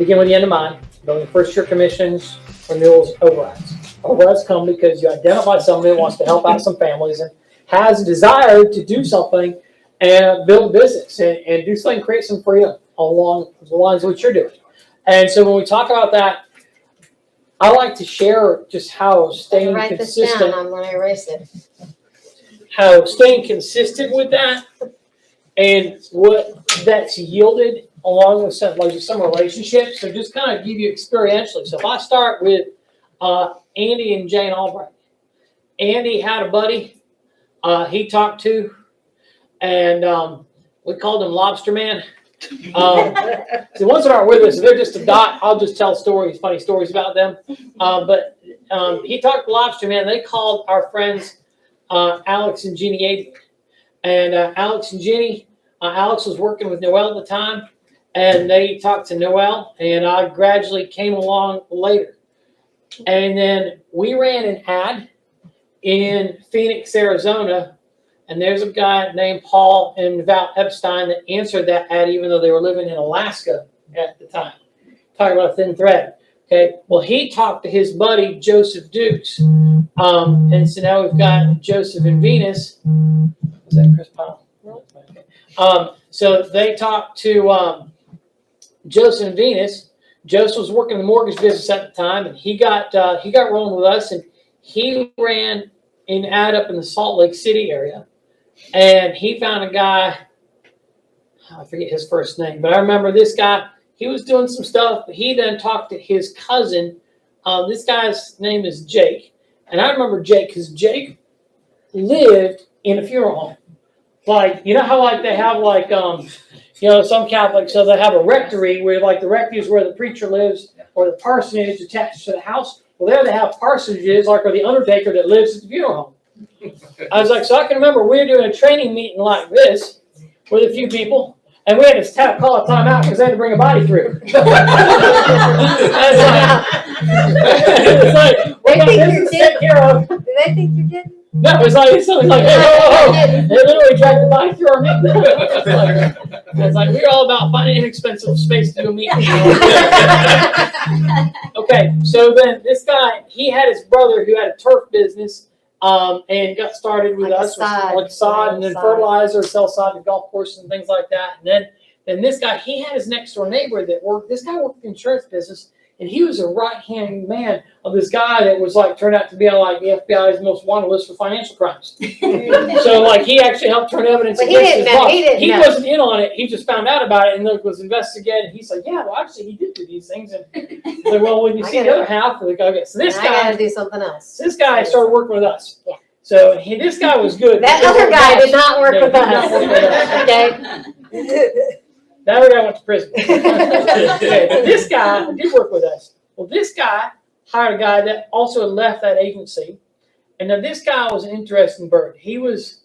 begin with the end in mind. Building first-year commissions, renewals, overrides. Overrides come because you identify somebody that wants to help out some families and has a desire to do something and build a business and do something, create some freedom along the lines of what you're doing. And so when we talk about that, I like to share just how staying Write consistent. this down. I'm going to erase it. How staying consistent with that and what that's yielded along with some relationships. So just kind of give you experientially. So if I start with Andy and Jane Albright. Andy had a buddy he talked to, and we called him Lobster Man. The ones that aren't with us, they're just a dot. I'll just tell stories, funny stories about them. But he talked to Lobster Man. They called our friends Alex and Jeannie Aiden. And Alex and Jeannie, Alex was working with Noel at the time, and they talked to Noel, and I gradually came along later. And then we ran an ad in Phoenix, Arizona, and there's a guy named Paul and Val Epstein that answered that ad, even though they were living in Alaska at the time. Talking about a thin thread. Okay, well, he talked to his buddy Joseph Dukes, and so now we've got Joseph and Venus. Is that Chris Powell? Okay. So they talked to Joseph and Venus. Joseph was working in the mortgage business at the time, and he got rolling with us, and he ran an ad up in the Salt Lake City area, and he found a guy. I forget his first name, but I remember this guy. He was doing some stuff, but he then talked to his cousin. This guy's name is Jake, and I remember Jake because Jake lived in a funeral home. Like, you know how like they have like some Catholics, so they have a rectory where like the rectory is where the preacher lives or the parsonage attached to the house. Well, there they have parsonages like or the undertaker that lives at the funeral home. I was like, so I can remember we were doing a training meeting like this with a few people. And we had to call a timeout because they had to bring a body through. It's like, well, this is taken care of. Do they think you're kidding? No, it's like, hey, whoa. They literally dragged the body through our meeting. It's like, we're all about finding inexpensive space to do a meeting. Okay, so then this guy, he had his brother who had a turf business. And got started with us with sod and then fertilizer, sell sod to golf courses and things like that. And then this guy, he had his next door neighbor that worked. This guy worked in the insurance business, and he was a right hand man of this guy that was like turned out to be on like the FBI's most wanted list for financial crimes. So like he actually helped turn evidence against his boss. He wasn't in on it. He just found out about it and was investigated. He's like, yeah, well, actually, he did do these things. And like, well, when you see the other half, like, okay, so this guy, I gotta do something else. So this guy started working with us. Yeah. So this guy was good. That other guy did not work with us. Okay. That other guy went to prison. Okay, but this guy did work with us. Well, this guy hired a guy that also had left that agency. And now this guy was an interesting bird. He was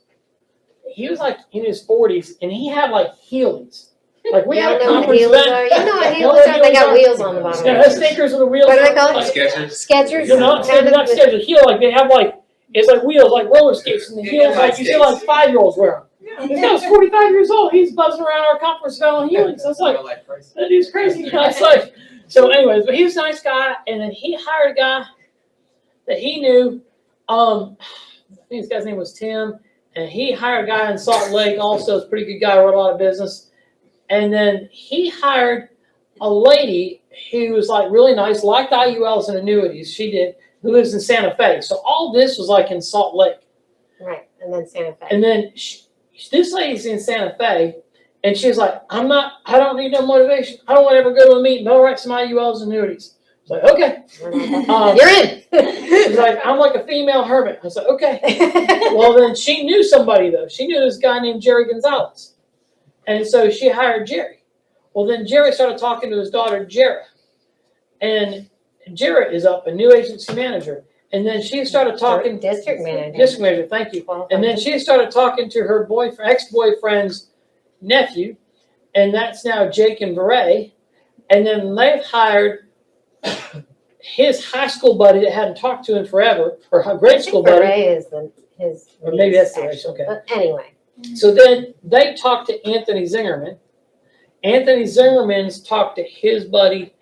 like in his 40s, and he had like Heelys. Like we had a conference event. You know what Heelys are? They got wheels on the bottom. Yeah, sneakers with the wheels. What are they called? Like, Skechers. They're not Skechers. Heel, like they have like it's like wheels, like roller skates, and the heels like you see like 5-year-olds wear them. This guy was 45 years old. He's buzzing around our conference event on Heelys. I was like, that dude's crazy. I was like, so anyways, but he was a nice guy, and then he hired a guy that he knew. I think this guy's name was Tim, and he hired a guy in Salt Lake. Also, is a pretty good guy, wrote a lot of business. And then he hired a lady who was like really nice, liked IULs and annuities. She did, who lives in Santa Fe. So all this was like in Salt Lake. Right, and then Santa Fe. And then this lady's in Santa Fe, and she's like, I don't need no motivation. I don't want to ever go to a meeting. They'll write some IULs and annuities. I was like, okay. You're in. She's like, I'm like a female hermit. I was like, okay. Well, then she knew somebody, though. She knew this guy named Jerry Gonzalez. And so she hired Jerry. Well, then Jerry started talking to his daughter, Jarrah. And Jarrah is up, a new agency manager. And then she started talking. District manager. District manager, thank you. And then she started talking to her ex-boyfriend's nephew. And that's now Jake and Beret. And then they've hired his high school buddy that hadn't talked to him forever, or her grade school buddy. Beret is his. Or maybe that's the race, okay. But anyway. So then they talked to Anthony Zingerman. Anthony Zingerman's talked to his buddy,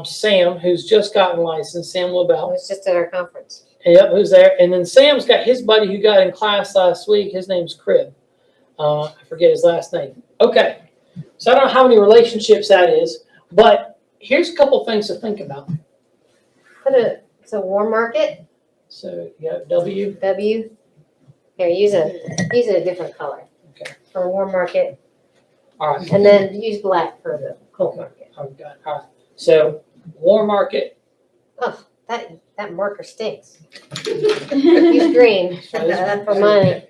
Sam, who's just gotten licensed, Sam I LaBelle. was just at our conference. Yep, who's there. And then Sam's got his buddy who got in class last week. His name's Crib. I forget his last name. Okay. So I don't know how many relationships that is, but here's a couple things to think about. So Warm Market, So you got W. W. Here, use a different color. Okay. For Warm Market, All right. and then use black for the Cold Market. Oh, got it. All right. So Warm Market. Oh, that marker stinks. Use green for money.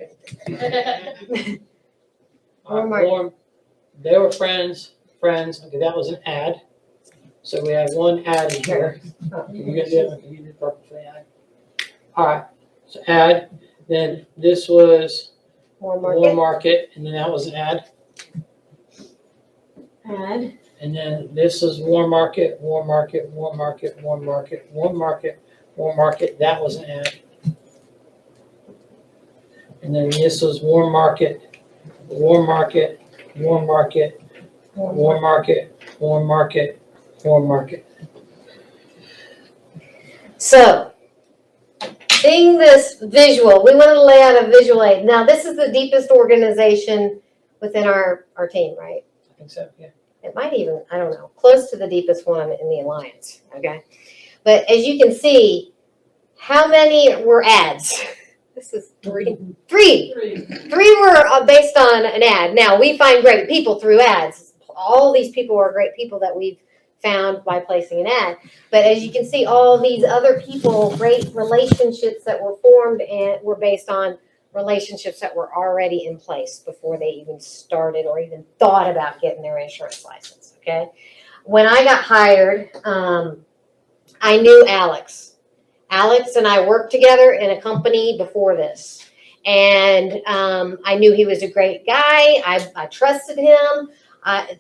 Warm Market. Warm. They were friends. Okay, that was an ad. So we have one ad in here. You got to okay, you did purple for the ad. All right. So ad. Then this was Warm Warm Market. Market, and then that was an ad. Add. And then this was Warm Market, Warm Market, Warm Market, Warm Market, Warm Market, Warm Market. That was an ad. And then this was Warm Market, Warm Market, Warm Market, Warm Market, Warm Market, Warm Market. So, seeing this visual, we wanted to lay out a visual aid. Now, this is the deepest organization within our team, right? I think so, yeah. It might even, I don't know, close to the deepest one in the Alliance, okay? But as you can see, how many were ads? This is three. Three were based on an ad. Now, we find great people through ads. All these people are great people that we've found by placing an ad. But as you can see, all these other people, great relationships that were formed and were based on relationships that were already in place before they even started or even thought about getting their insurance license, okay? When I got hired, I knew Alex. Alex and I worked together in a company before this. And I knew he was a great guy. I trusted him. I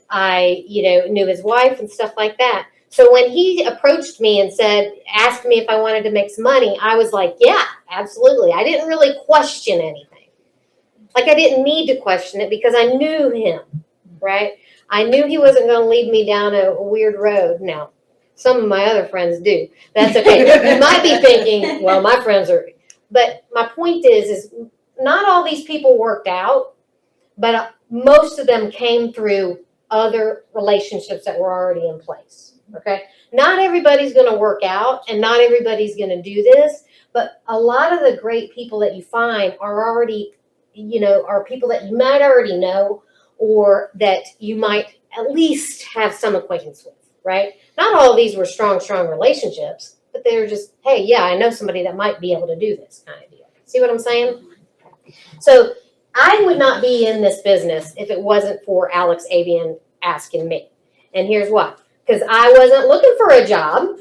knew his wife and stuff like that. So when he approached me and asked me if I wanted to make some money, I was like, yeah, absolutely. I didn't really question anything. Like I didn't need to question it because I knew him, right? I knew he wasn't going to lead me down a weird road. Now, some of my other friends do. That's okay. You might be thinking, well, my friends are, but my point is not all these people worked out, but most of them came through other relationships that were already in place. Okay. Not everybody's going to work out and not everybody's going to do this, but a lot of the great people that you find are already, are people that you might already know or that you might at least have some acquaintance with, right? Not all of these were strong relationships, but they were just, hey, yeah, I know somebody that might be able to do this kind of deal. See what I'm saying? So I would not be in this business if it wasn't for Alex Avian asking me. And here's why. Because I wasn't looking for a job.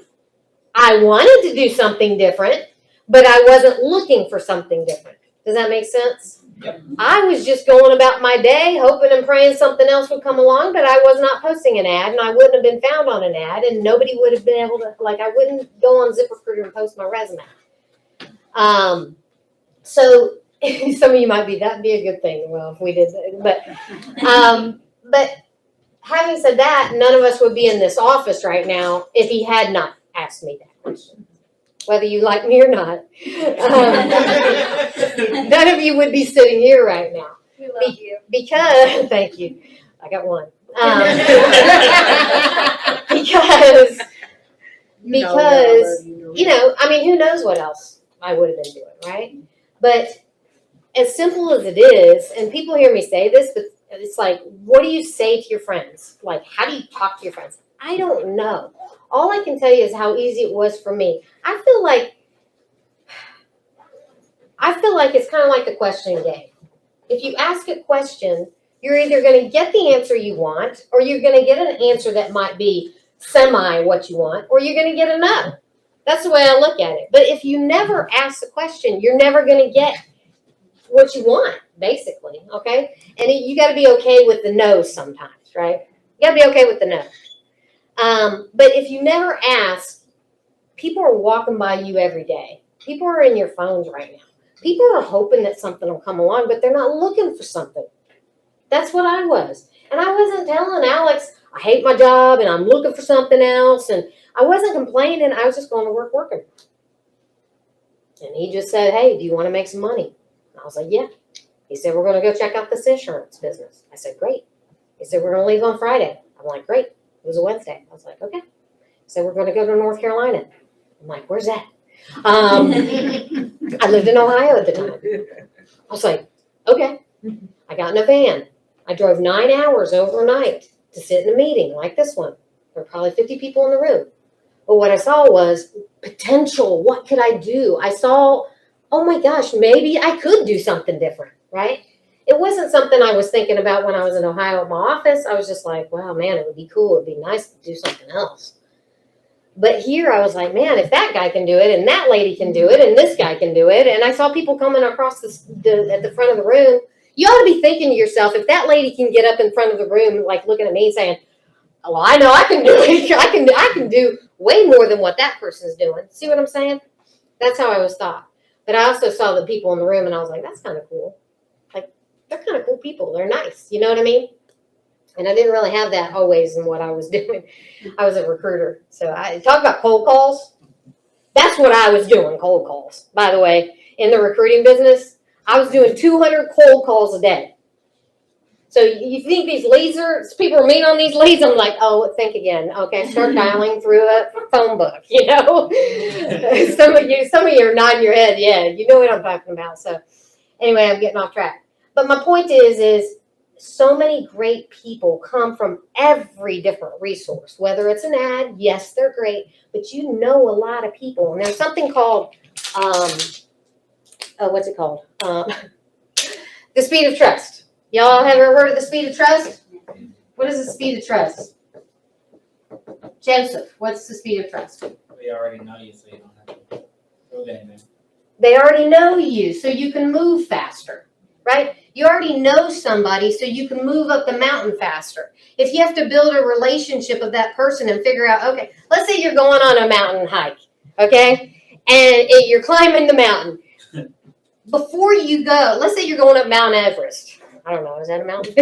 I wanted to do something different, but I wasn't looking for something different. Does that make sense? Yep. I was just going about my day, hoping and praying something else would come along, but I was not posting an ad, and I wouldn't have been found on an ad, and nobody would have been able to, I wouldn't go on ZipRecruiter and post my resume. So some of you might be, that'd be a good thing, well, if we did that, but having said that, none of us would be in this office right now if he had not asked me that question. Whether you like me or not. None of you would be sitting here right now. We love you. Because, thank you. I got one. Because, who knows what else I would have been doing, right? But as simple as it is, and people hear me say this, but it's like, what do you say to your friends? Like, how do you talk to your friends? I don't know. All I can tell you is how easy it was for me. I feel like it's kind of like the question game. If you ask a question, you're either going to get the answer you want, or you're going to get an answer that might be semi what you want, or you're going to get a no. That's the way I look at it. But if you never ask the question, you're never going to get what you want, basically, okay? And you got to be okay with the no sometimes, right? You got to be okay with the no. But if you never ask, people are walking by you every day. People are in your phones right now. People are hoping that something will come along, but they're not looking for something. That's what I was. And I wasn't telling Alex, I hate my job and I'm looking for something else. And I wasn't complaining. I was just going to work working. And he just said, hey, do you want to make some money? And I was like, yeah. He said, we're going to go check out this insurance business. I said, great. He said, we're going to leave on Friday. I'm like, great. It was a Wednesday. I was like, okay. He said, we're going to go to North Carolina. I'm like, where's that? I lived in Ohio at the time. I was like, okay. I got in a van. I drove 9 hours overnight to sit in a meeting like this one. There were probably 50 people in the room. But what I saw was potential. What could I do? I saw, oh my gosh, maybe I could do something different, right? It wasn't something I was thinking about when I was in Ohio at my office. I was just like, wow, man, it would be cool. It'd be nice to do something else. But here I was like, man, if that guy can do it and that lady can do it and this guy can do it. And I saw people coming across at the front of the room. You ought to be thinking to yourself, if that lady can get up in front of the room, like looking at me saying, well, I know I can do it. I can do way more than what that person's doing. See what I'm saying? That's how I was thought. But I also saw the people in the room and I was like, that's kind of cool. Like, they're kind of cool people. They're nice. You know what I mean? And I didn't really have that always in what I was doing. I was a recruiter. So I talk about cold calls. That's what I was doing, cold calls. By the way, in the recruiting business, I was doing 200 cold calls a day. So you think these leads people are mean on these leads? I'm like, oh, think again. Okay, start dialing through a phone book, you know? Some of you are nodding your head. Yeah, you know what I'm talking about. So anyway, I'm getting off track. But my point is so many great people come from every different resource, whether it's an ad, yes, they're great, but you know a lot of people. And there's something called, what's it called? The speed of trust. Y'all have ever heard of the speed of trust? What is the speed of trust? Joseph, what's the speed of trust? They already know you, so you don't have to prove anything. They already know you, so you can move faster, right? You already know somebody, so you can move up the mountain faster. If you have to build a relationship with that person and figure out, okay, let's say you're going on a mountain hike, okay? And you're climbing the mountain. Before you go, let's say you're going up Mount Everest. I don't know, is that a mountain?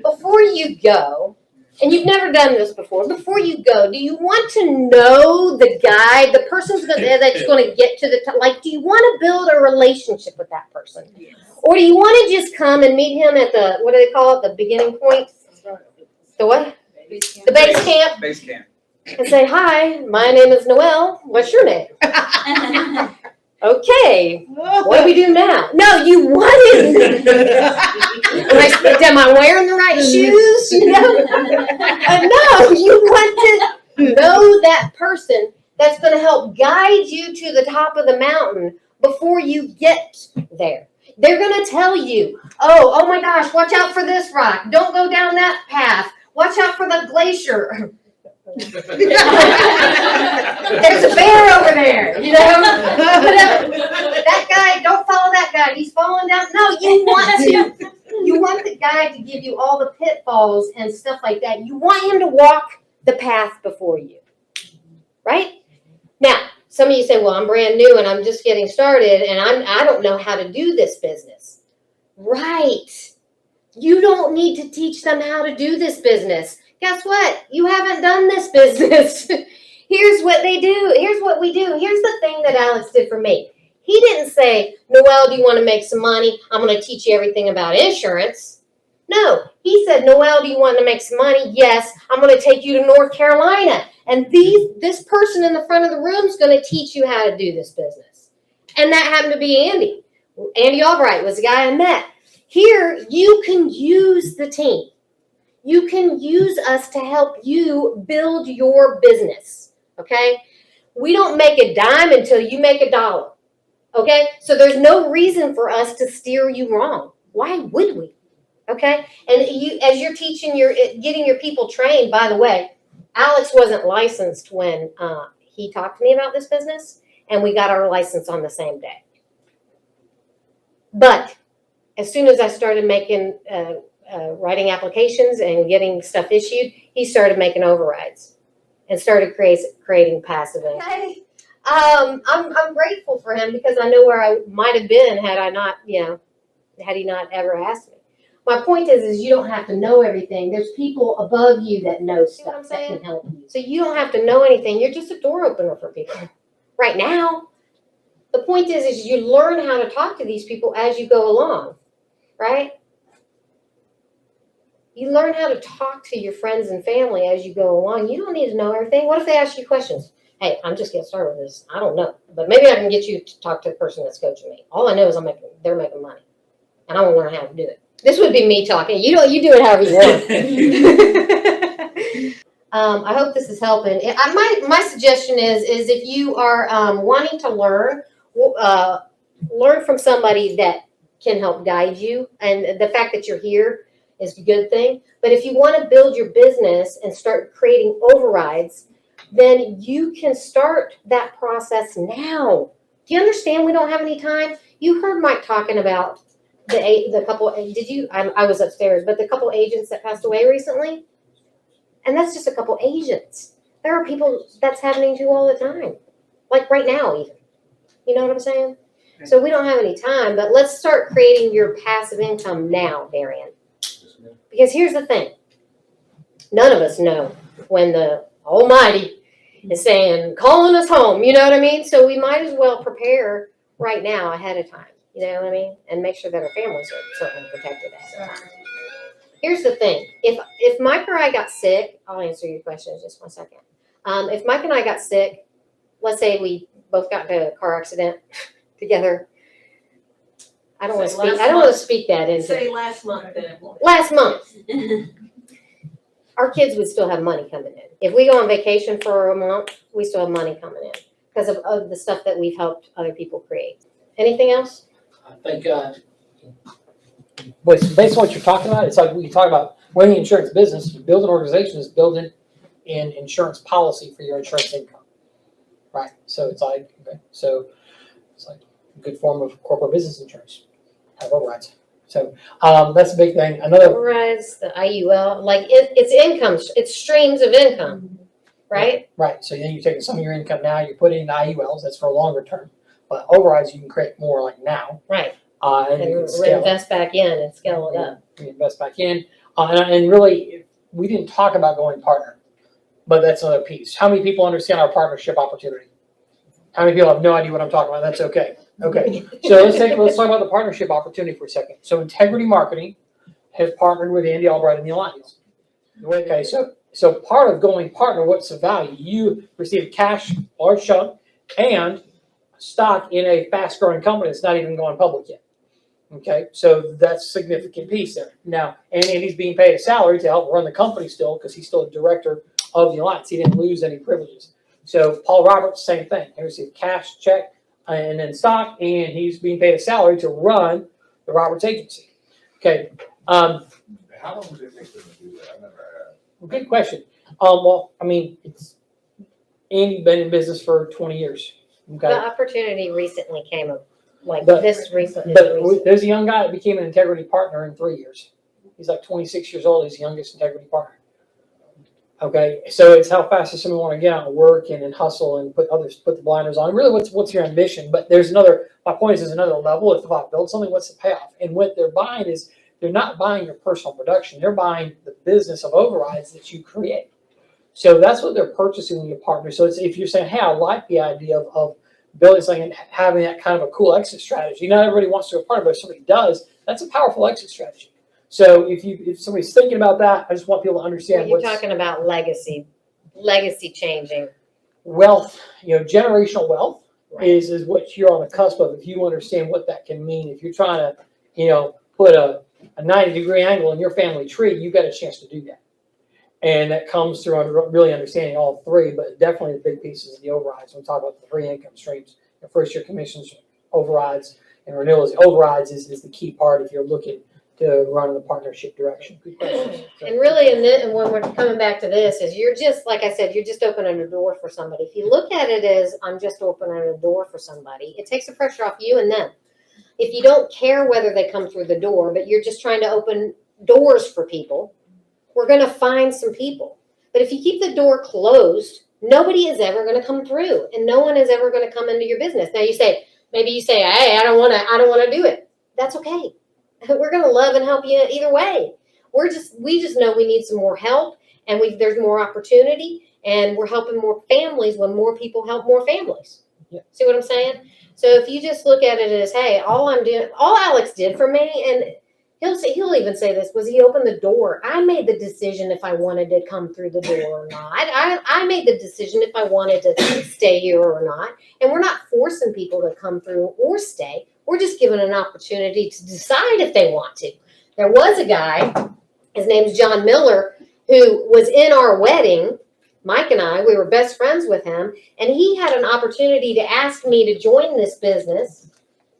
Before you go, and you've never done this before, before you go, do you want to know the guy, the person that's going to get to the top? Like, do you want to build a relationship with that person? Yes. Or do you want to just come and meet him at the, what do they call it, the beginning point? The what? The base camp? Base camp. And say, hi, my name is Noelle. What's your name? Okay, what do we do now? No, you wanted. Am I wearing the right shoes? You know? No, you want to know that person that's going to help guide you to the top of the mountain before you get there. They're going to tell you, oh my gosh, watch out for this rock. Don't go down that path. Watch out for the glacier. There's a bear over there, you know. That guy, don't follow that guy. He's falling down. No, you want the guy to give you all the pitfalls and stuff like that. You want him to walk the path before you, right? Now, some of you say, well, I'm brand new and I'm just getting started and I don't know how to do this business. Right. You don't need to teach them how to do this business. Guess what? You haven't done this business. Here's what they do. Here's what we do. Here's the thing that Alex did for me. He didn't say, Noelle, do you want to make some money? I'm going to teach you everything about insurance. No, he said, Noelle, do you want to make some money? Yes, I'm going to take you to North Carolina. And this person in the front of the room is going to teach you how to do this business. And that happened to be Andy. Andy Albright was the guy I met. Here, you can use the team. You can use us to help you build your business, okay? We don't make a dime until you make a dollar, okay? So there's no reason for us to steer you wrong. Why would we, okay? And as you're getting your people trained, by the way, Alex wasn't licensed when he talked to me about this business, and we got our license on the same day. But as soon as I started making writing applications and getting stuff issued, he started making overrides and started creating passive income. I'm grateful for him because I know where I might have been had he not ever asked me. My point is you don't have to know everything. There's people above you that know See what I'm stuff that saying? can help you. So you don't have to know anything. You're just a door opener for people. Right now, the point is you learn how to talk to these people as you go along, right? You learn how to talk to your friends and family as you go along. You don't need to know everything. What if they ask you questions? Hey, I'm just getting started with this. I don't know, but maybe I can get you to talk to the person that's coaching me. All I know is they're making money, and I want to learn how to do it. This would be me talking. You do it however you want. I hope this is helping. My suggestion is if you are wanting to learn from somebody that can help guide you, and the fact that you're here is a good thing. But if you want to build your business and start creating overrides, then you can start that process now. Do you understand we don't have any time? You heard Mike talking about the couple, did you? I was upstairs, but the couple agents that passed away recently, and that's just a couple agents. There are people that's happening to all the time, like right now even. You know what I'm saying? So we don't have any time, but let's start creating your passive income now, Darian. Because here's the thing. None of us know when the Almighty is saying, calling us home, you know what I mean? So we might as well prepare right now ahead of time, you know what I mean? And make sure that our families are certainly protected ahead of time. Here's the thing. If Mike or I got sick, I'll answer your question in just 1 second. If Mike and I got sick, let's say we both got into a car accident together. I don't want to speak. I don't want to speak that into. Say last month then. Last month, our kids would still have money coming in. If we go on vacation for a month, we still have money coming in because of the stuff that we've helped other people create. Anything else? I think, based on what you're talking about, it's like when you talk about running the insurance business, you build an organization is building an insurance policy for your insurance income. Right. So it's like, okay, so it's like a good form of corporate business insurance. Have overrides. So that's a big thing. Another Overrides, the IUL, like it's income, it's streams of income, right? right. So then you're taking some of your income now, you put it in IULs, that's for a longer term. But overrides you can create more like now. Right. And you can scale reinvest back in and scale it up. Reinvest back in. And really, we didn't talk about going partner, but that's another piece. How many people understand our partnership opportunity? How many people have no idea what I'm talking about? That's okay. Okay. So let's talk about the partnership opportunity for a second. So Integrity Marketing has partnered with Andy Albright and the Alliance. Okay. So part of going partner, what's the value? You receive cash, large chunk, and stock in a fast-growing company that's not even going public yet. Okay, so that's a significant piece there. Now, and Andy's being paid a salary to help run the company still because he's still a director of the Alliance. He didn't lose any privileges. So Paul Roberts, same thing. He received cash, check, and then stock, and he's being paid a salary to run the Roberts agency. Okay. How long does it take them to do that? I never had. Good question. Well, I mean, Andy's been in business for 20 years. Okay. The opportunity recently came up, like But- this recently. But there's a young guy that became an integrity partner in 3 years. He's like 26 years old. He's the youngest integrity partner. Okay, so it's how fast does someone want to get out and work and hustle and put the blinders on. Really, what's your ambition? But there's another. My point is another level. If I build something, what's the payoff? And what they're buying is they're not buying your personal production. They're buying the business of overrides that you create. So that's what they're purchasing when you partner. So it's, if you're saying, hey, I like the idea of building something and having that kind of a cool exit strategy. Not everybody wants to be a partner, but if somebody does, that's a powerful exit strategy. So if somebody's thinking about that, I just want people to understand You're talking about legacy changing. Wealth, generational wealth Right. is what you're on the cusp of. If you understand what that can mean, if you're trying to, put a 90-degree angle in your family tree, you've got a chance to do that. And that comes through really understanding all three, but definitely the big pieces of the overrides. When we talk about the three income streams, the first year commissions, overrides, and renewals. Overrides is the key part if you're looking to run in the partnership direction. Good question. And really, and when we're coming back to this, is you're just, like I said, you're just opening a door for somebody. If you look at it as I'm just opening a door for somebody, it takes the pressure off you and them. If you don't care whether they come through the door, but you're just trying to open doors for people, we're going to find some people. But if you keep the door closed, nobody is ever going to come through, and no one is ever going to come into your business. Now maybe you say, hey, I don't want to do it. That's okay. we're gonna love and help you either way. We just know we need some more help, and there's more opportunity, and we're helping more families when more people help more families. Yeah. See what I'm saying? So if you just look at it as, hey, all Alex did for me, and he'll even say this, was he opened the door. I made the decision if I wanted to come through the door or not. I made the decision if I wanted to stay here or not. And we're not forcing people to come through or stay. We're just giving an opportunity to decide if they want to. There was a guy, his name's John Miller, who was in our wedding. Mike and I, we were best friends with him, and he had an opportunity to ask me to join this business,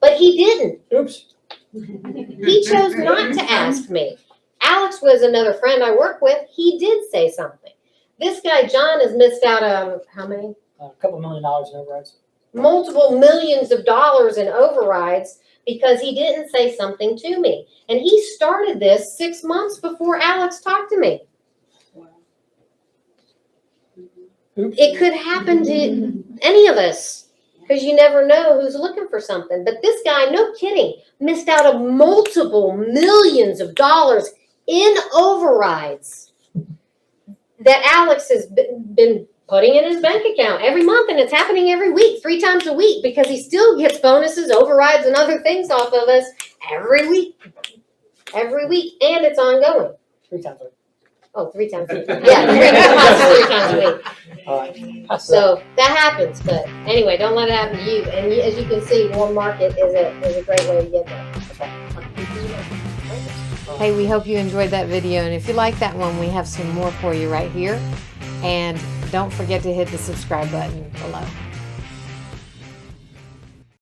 but he didn't. Oops. He chose not to ask me. Alex was another friend I work with. He did say something. This guy, John, has missed out on how many? A couple $1 million in overrides. Multiple millions of dollars in overrides because he didn't say something to me. And he started this 6 months before Alex talked to me. Oops. It could happen to any of us because you never know who's looking for something. But this guy, no kidding, missed out on multiple millions of dollars in overrides that Alex has been putting in his bank account every month, and it's happening every week, 3 times a week, because he still gets bonuses, overrides, and other things off of us every week, and it's ongoing. 3 times a week. Oh, 3 times a week. Yeah, 3 times a week. All right. So that happens, but anyway, don't let it happen to you. And as you can see, warm market is a great way to get there. Hey, we hope you enjoyed that video, and if you like that one, we have some more for you right here. And don't forget to hit the subscribe button below.